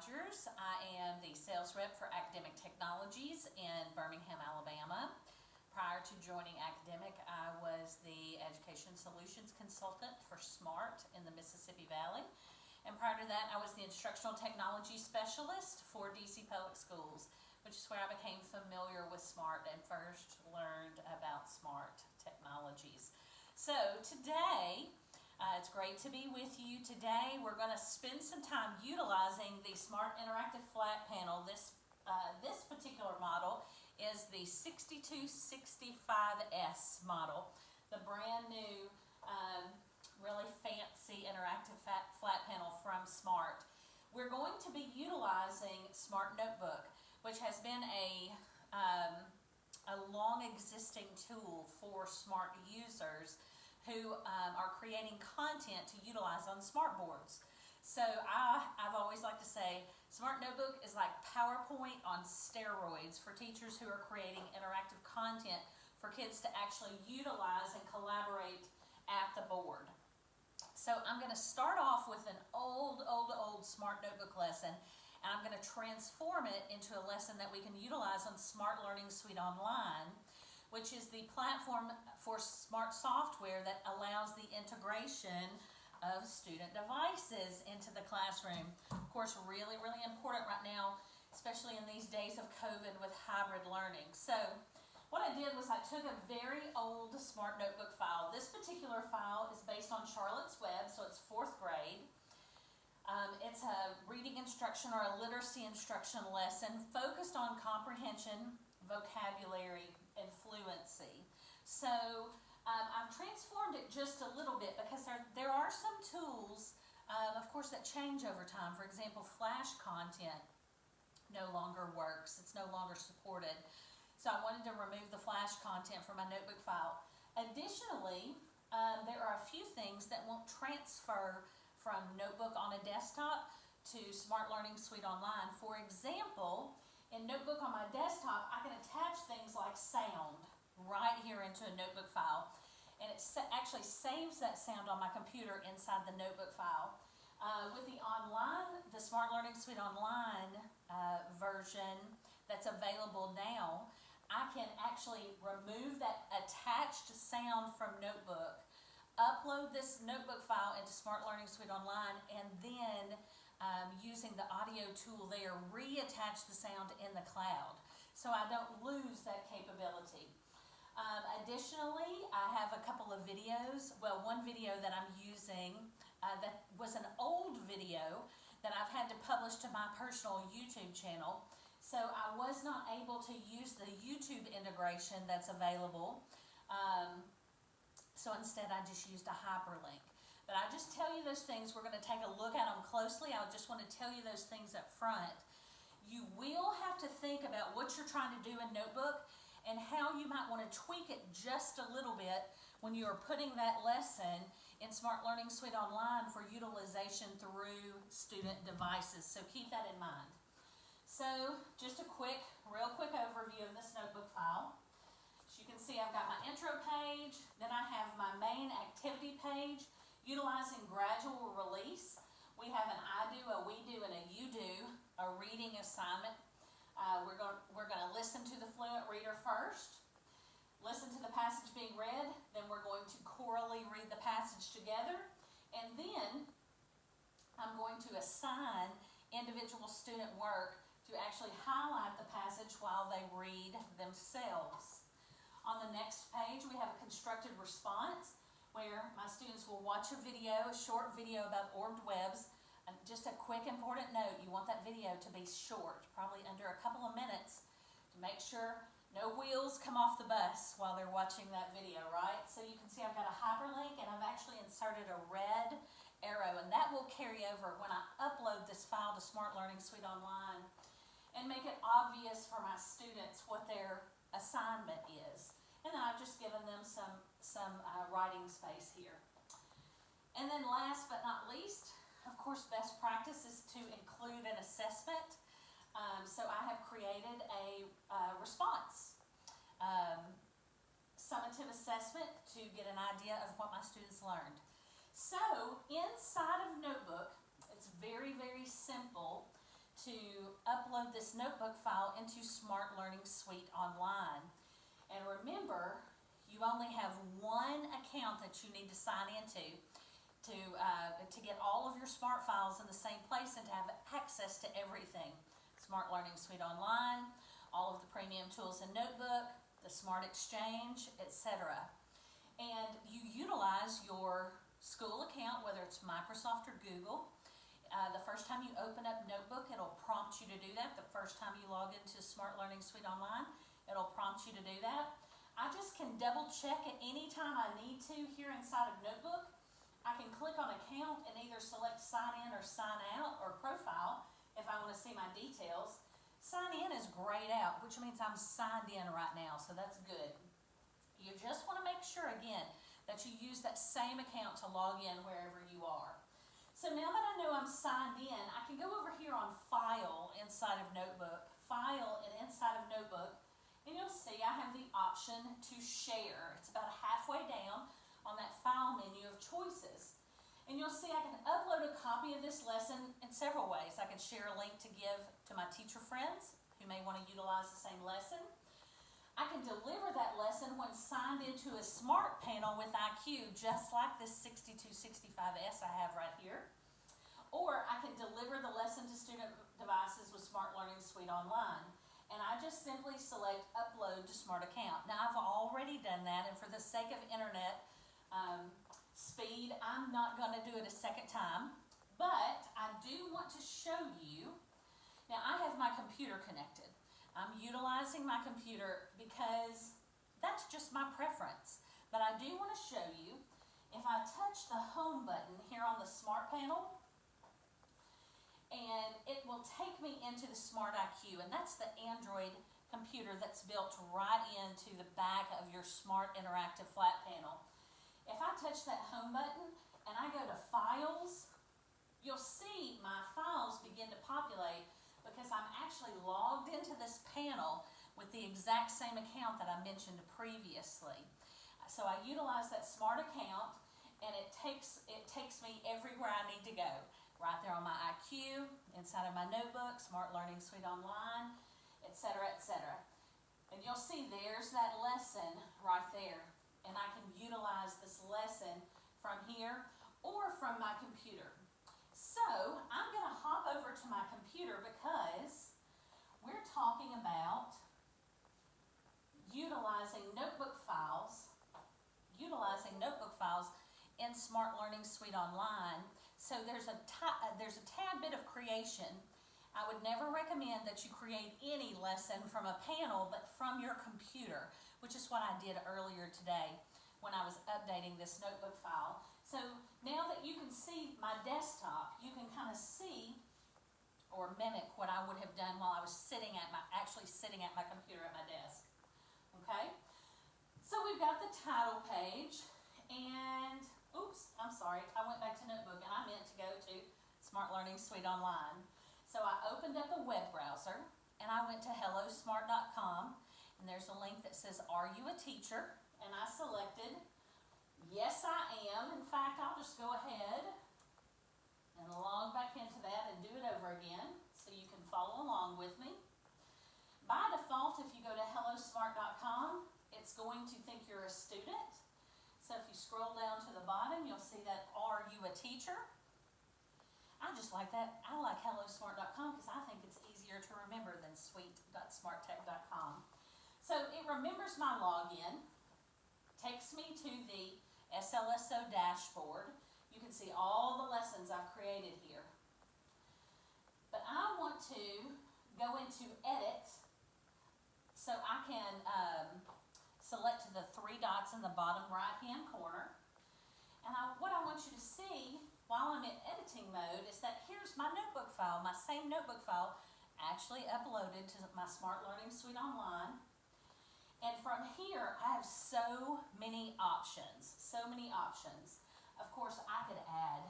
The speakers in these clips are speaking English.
Rogers. I am the sales rep for Academic Technologies in Birmingham, Alabama. Prior to joining Academic, I was the Education Solutions Consultant for SMART in the Mississippi Valley. And prior to that, I was the Instructional Technology Specialist for DC Public Schools, which is where I became familiar with SMART and first learned about SMART technologies. So today, it's great to be with you. Today we're going to spend some time utilizing the SMART Interactive Flat Panel. This particular model is the 6265S model, the brand new, really fancy interactive flat panel from SMART. We're going to be utilizing SMART Notebook, which has been a long existing tool for SMART users who are creating content to utilize on smart boards. So I've always liked to say SMART Notebook is like PowerPoint on steroids for teachers who are creating interactive content for kids to actually utilize and collaborate at the board. So I'm going to start off with an old SMART Notebook lesson, and I'm going to transform it into a lesson that we can utilize on Smart Learning Suite Online, which is the platform for smart software that allows the integration of student devices into the classroom. Of course, really important right now, especially in these days of COVID with hybrid learning. So what I did was I took a very old SMART Notebook file. This particular file is based on Charlotte's Web, so it's 4th grade. It's a reading instruction or a literacy instruction lesson focused on comprehension, vocabulary, and fluency. So I've transformed it just a little bit because there are some tools, of course, that change over time. For example, Flash content no longer works. It's no longer supported. So I wanted to remove the Flash content from my notebook file. Additionally, there are a few things that won't transfer from Notebook on a desktop to Smart Learning Suite Online. For example, in Notebook on my desktop, I can attach things like sound right here into a notebook file, and it actually saves that sound on my computer inside the notebook file. With the Smart Learning Suite Online version that's available now, I can actually remove that attached sound from Notebook, upload this notebook file into Smart Learning Suite Online, and then using the audio tool there, reattach the sound in the cloud, so I don't lose that capability. Additionally, I have a couple of videos. Well, one video that I'm using that was an old video that I've had to publish to my personal YouTube channel. So I was not able to use the YouTube integration that's available. So instead I just used a hyperlink. But I just tell you those things. We're going to take a look at them closely. I just want to tell you those things up front. You will have to think about what you're trying to do in Notebook and how you might want to tweak it just a little bit when you are putting that lesson in Smart Learning Suite Online for utilization through student devices. So keep that in mind. So just a real quick overview of this notebook file. As you can see, I've got my intro page, then I have my main activity page utilizing gradual release. We have an I do, a we do, and a you do, a reading assignment. We're going to listen to the fluent reader first, listen to the passage being read, then we're going to chorally read the passage together, and then I'm going to assign individual student work to actually highlight the passage while they read themselves. On the next page, we have a constructed response where my students will watch a short video about orbed webs. And just a quick important note, you want that video to be short, probably under a couple of minutes, to make sure no wheels come off the bus while they're watching that video, right? So you can see I've got a hyperlink, and I've actually inserted a red arrow, and that will carry over when I upload this file to Smart Learning Suite Online and make it obvious for my students what their assignment is. And then I've just given them some writing space here. And then last but not least, of course, best practice is to include an assessment. So I have created a response summative assessment to get an idea of what my students learned. So inside of Notebook, it's very simple to upload this notebook file into Smart Learning Suite Online. And remember, you only have one account that you need to sign into to get all of your Smart files in the same place and to have access to everything. Smart Learning Suite Online, all of the premium tools and notebook, the Smart Exchange, etc. And you utilize your school account, whether it's Microsoft or Google. The first time you open up Notebook, it'll prompt you to do that. The first time you log into Smart Learning Suite Online, it'll prompt you to do that. I just can double check at any time I need to here inside of Notebook. I can click on account and either select sign in or sign out or profile if I want to see my details. Sign in is grayed out, which means I'm signed in right now, so that's good. You just want to make sure, again, that you use that same account to log in wherever you are. So now that I know I'm signed in, I can go over here on File inside of Notebook, File and inside of Notebook, and you'll see I have the option to share. It's about halfway down on that file menu of choices. And you'll see I can upload a copy of this lesson in several ways. I can share a link to give to my teacher friends who may want to utilize the same lesson. I can deliver that lesson when signed into a Smart panel with IQ, just like this 6265S I have right here. Or I can deliver the lesson to student devices with Smart Learning Suite Online. And I just simply select Upload to Smart Account. Now I've already done that, and for the sake of internet speed, I'm not going to do it a second time. But I do want to show you, now I have my computer connected. I'm utilizing my computer because that's just my preference. But I do want to show you, if I touch the Home button here on the Smart panel, and it will take me into the Smart IQ, and that's the Android computer that's built right into the back of your Smart Interactive Flat panel. If I touch that Home button and I go to Files, you'll see my files begin to populate because I'm actually logged into this panel with the exact same account that I mentioned previously. So I utilize that Smart account, and it takes me everywhere I need to go. Right there on my IQ, inside of my Notebook, Smart Learning Suite Online, etc., etc. And you'll see there's that lesson right there. And I can utilize this lesson from here or from my computer. So I'm going to hop over to my computer because we're talking about utilizing notebook files in Smart Learning Suite Online. So there's a tad bit of creation. I would never recommend that you create any lesson from a panel, but from your computer, which is what I did earlier today when I was updating this notebook file. So now that you can see my desktop, you can kind of see or mimic what I would have done while I was actually sitting at my computer at my desk. Okay? So we've got the title page, and oops, I'm sorry, I went back to Notebook and I meant to go to Smart Learning Suite Online. So I opened up a web browser and I went to hellosmart.com, and there's a link that says, "Are you a teacher?" And I selected, yes I am. In fact, I'll just go ahead and log back into that and do it over again so you can follow along with me. By default, if you go to hellosmart.com, it's going to think you're a student. So if you scroll down to the bottom, you'll see that "Are you a teacher?" I just like that. I like hellosmart.com because I think it's easier to remember than suite.smarttech.com. So it remembers my login, takes me to the SLSO Dashboard. You can see all the lessons I've created here. But I want to go into Edit, so I can select the three dots in the bottom right-hand corner. And what I want you to see while I'm in editing mode is that here's my notebook file, my same notebook file, actually uploaded to my Smart Learning Suite Online. And from here, I have so many options, Of course, I could add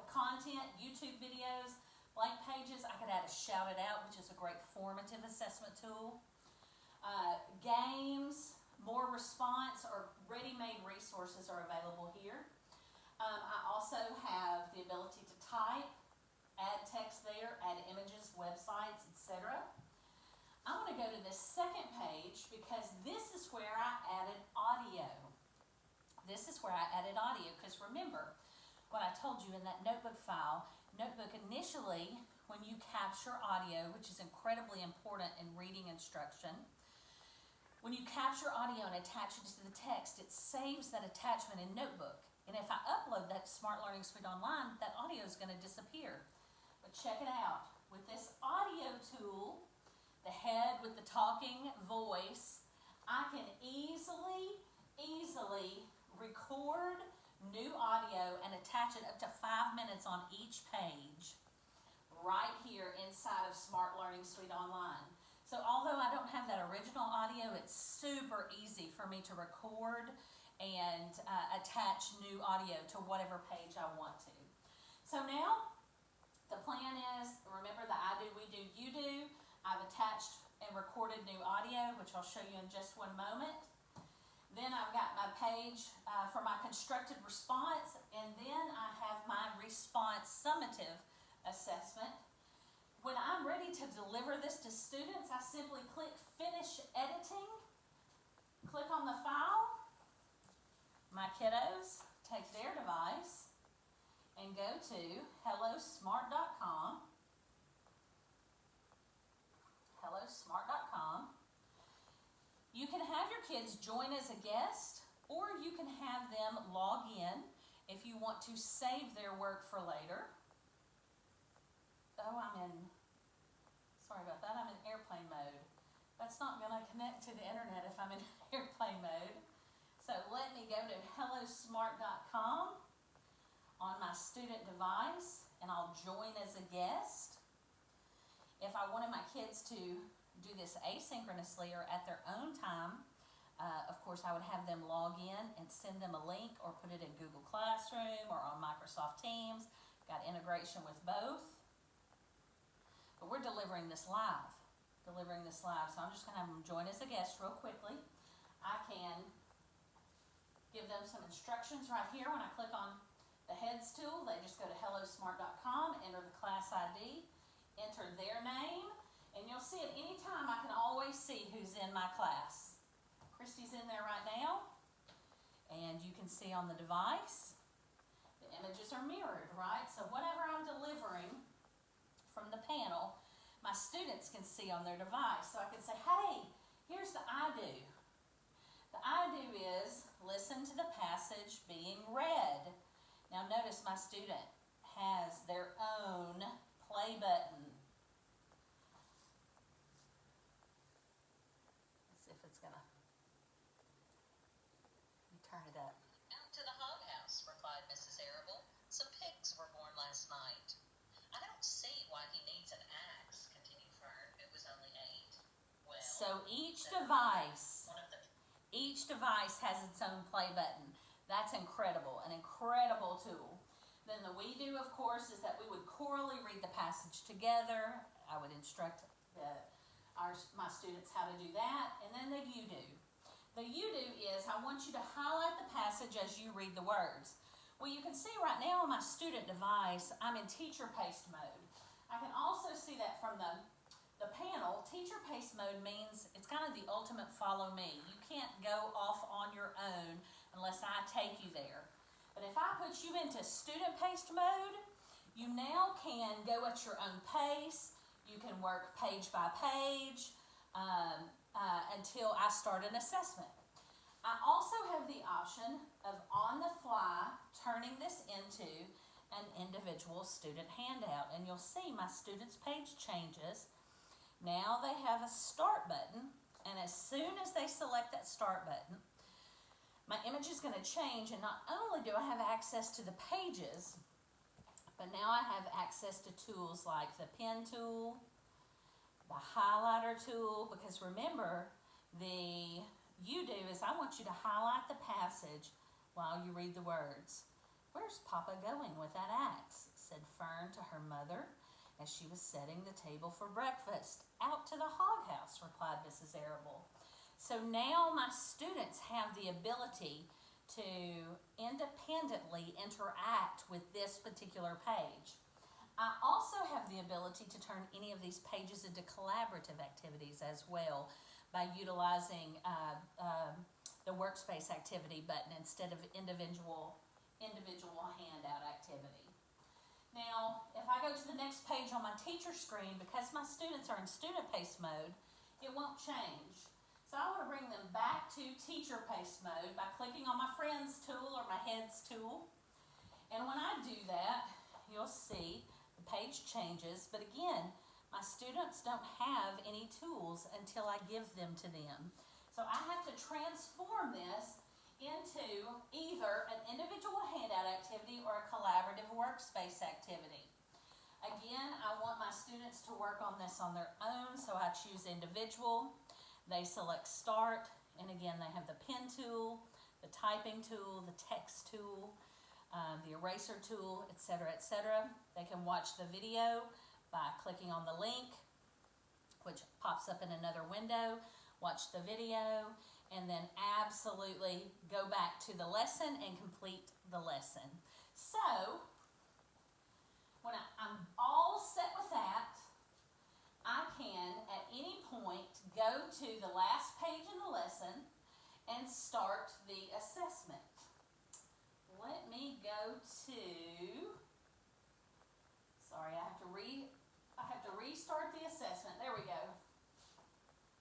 content, YouTube videos, blank pages. I could add a Shout It Out, which is a great formative assessment tool. Games, more response, or ready-made resources are available here. I also have the ability to type, add text there, add go to this second page because this is where I added audio. This is where I added audio because remember what I told you in that notebook file. Notebook initially, when you capture audio, which is incredibly important in reading instruction, when you capture audio and attach it to the text, it saves that attachment in Notebook. And if I upload that to Smart Learning Suite Online, that audio is going to disappear. But check it out. With this audio tool, the head with the talking voice, I can easily record new audio and attach it up to 5 minutes on each page right here inside of Smart Learning Suite Online. So although I don't have that original audio, it's super easy for me to record and attach new audio to whatever page I want to. So now the plan is, remember the I do, we do, you do. I've attached and recorded new audio, which I'll show you in just one moment. Then I've got my page for my constructed response, and then I have my response summative assessment. When I'm ready to deliver this to students, I simply click Finish Editing, click on the file. My kiddos take their device and go to hellosmart.com. hellosmart.com. You can have your kids join as a guest, or you can have them log in if you want to save their work for later. Oh, sorry about that, I'm in airplane mode. That's not going to connect to the internet if I'm in airplane mode. So let me go to hellosmart.com on my student device, and I'll join as a guest. If I wanted my kids to do this asynchronously or at their own time, of course I would have them log in and send them a link or put it in Google Classroom or on Microsoft Teams. Got integration with both. But we're delivering this live. So I'm just going to have them join as a guest real quickly. I can give them some instructions right here. When I click on the Heads tool, they just go to hellosmart.com, enter the class ID, enter their name, and you'll see at any time I can always see who's in my class. Christy's in there right now, and you can see on the device, the images are mirrored, right? So whatever I'm delivering from the panel, my students can see on their device. So I can say, hey, here's the I do. The I do is listen to the passage being read. Now notice my student has their own play button. Let's see if it's gonna, let me turn it up. Out to the hog house, replied Mrs. Arable. Some pigs were born last night. I don't see why he needs an axe, continued Fern, who was only 8. Well, so each device has its own play button. That's incredible, an incredible tool. Then the we do, of course, is that we would chorally read the passage together. I would instruct my students how to do that. And then the you do. The you do is I want you to highlight the passage as you read the words. Well, you can see right now on my student device, I'm in teacher paced mode. I can also see that from the panel. Teacher paced mode means it's kind of the ultimate follow me. You can't go off on your own unless I take you there. But if I put you into student paced mode, you now can go at your own pace. You can work page by page until I start an assessment. I also have the option of on the fly turning this into an individual student handout. And you'll see my students' page changes. Now they have a start button, and as soon as they select that start button, my image is going to change, and not only do I have access to the pages, but now I have access to tools like the pen tool, the highlighter tool, because remember, the you do is I want you to highlight the passage while you read the words. Where's Papa going with that axe? Said Fern to her mother as she was setting the table for breakfast. Out to the hog house, replied Mrs. Arable. So now my students have the ability to independently interact with this particular page. I also have the ability to turn any of these pages into collaborative activities as well by utilizing the Workspace Activity button instead of individual handout activity. Now, if I go to the next page on my teacher screen, because my students are in student pace mode, it won't change. So I want to bring them back to teacher pace mode by clicking on my friends tool or my heads tool. And when I do that, you'll see the page changes, but again, my students don't have any tools until I give them to them. So I have to transform this into either an individual handout activity or a collaborative workspace activity. Again, I want my students to work on this on their own, so I choose individual. They select start, and again, they have the pen tool, the typing tool, the text tool, the eraser tool, etc., etc. They can watch the video by clicking on the link, which pops up in another window, watch the video, and then absolutely go back to the lesson and complete the lesson. So, when I'm all set with that, I can, at any point, go to the last page in the lesson and start the assessment. Let me go to, sorry, I have to restart the assessment. There we go.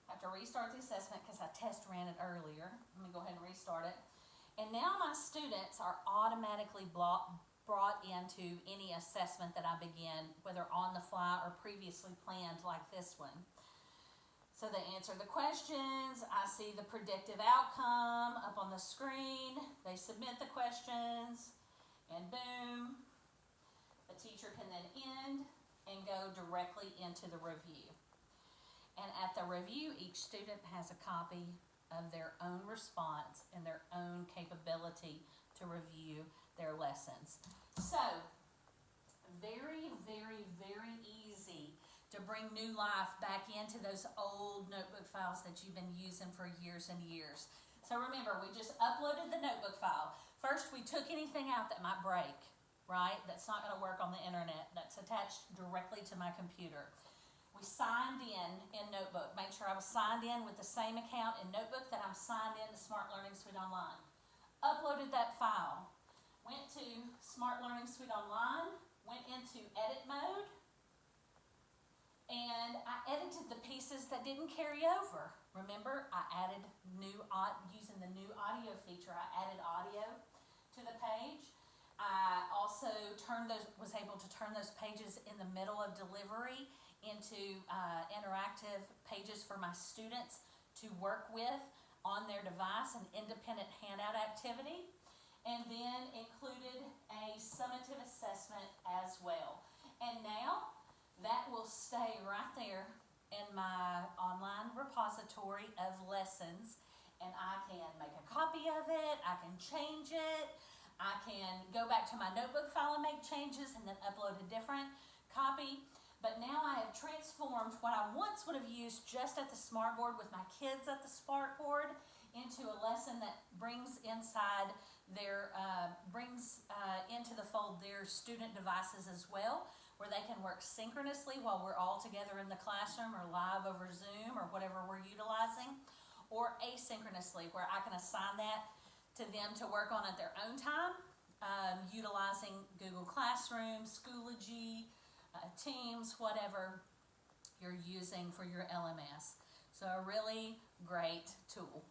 I have to restart the assessment because I test ran it earlier. Let me go ahead and restart it. And now my students are automatically brought into any assessment that I begin, whether on the fly or previously planned like this one. So they answer the questions, I see the predictive outcome up on the screen, they submit the questions, and boom, the teacher can then end and go directly into the review. And at the review, each student has a copy of their own response and their own capability to review their lessons. So, very, very, very easy to bring new life back into those old notebook files that you've been using for years and years. So remember, we just uploaded the notebook file. First, we took anything out that might break, right? That's not going to work on the internet. That's attached directly to my computer. We signed in Notebook. Make sure I was signed in with the same account in Notebook that I'm signed in to Smart Learning Suite Online. Uploaded that file. Went to Smart Learning Suite Online. Went into edit mode. And I edited the pieces that didn't carry over. Remember, I added using the new audio feature, I added audio to the page. I also was able to turn those pages in the middle of delivery into interactive pages for my students to work with on their device, an independent handout activity, and then included a summative assessment as well. And now that will stay right there in my online repository of lessons, and I can make a copy of it, I can change it, I can go back to my notebook file and make changes and then upload a different copy. But now I have transformed what I once would have used just at the smartboard with my kids at the smartboard into a lesson that brings inside their, into the fold their student devices as well, where they can work synchronously while we're all together in the classroom or live over Zoom or whatever we're utilizing, or asynchronously, where I can assign that to them to work on at their own time, utilizing Google Classroom, Schoology, Teams, whatever you're using for your LMS. So a really great tool.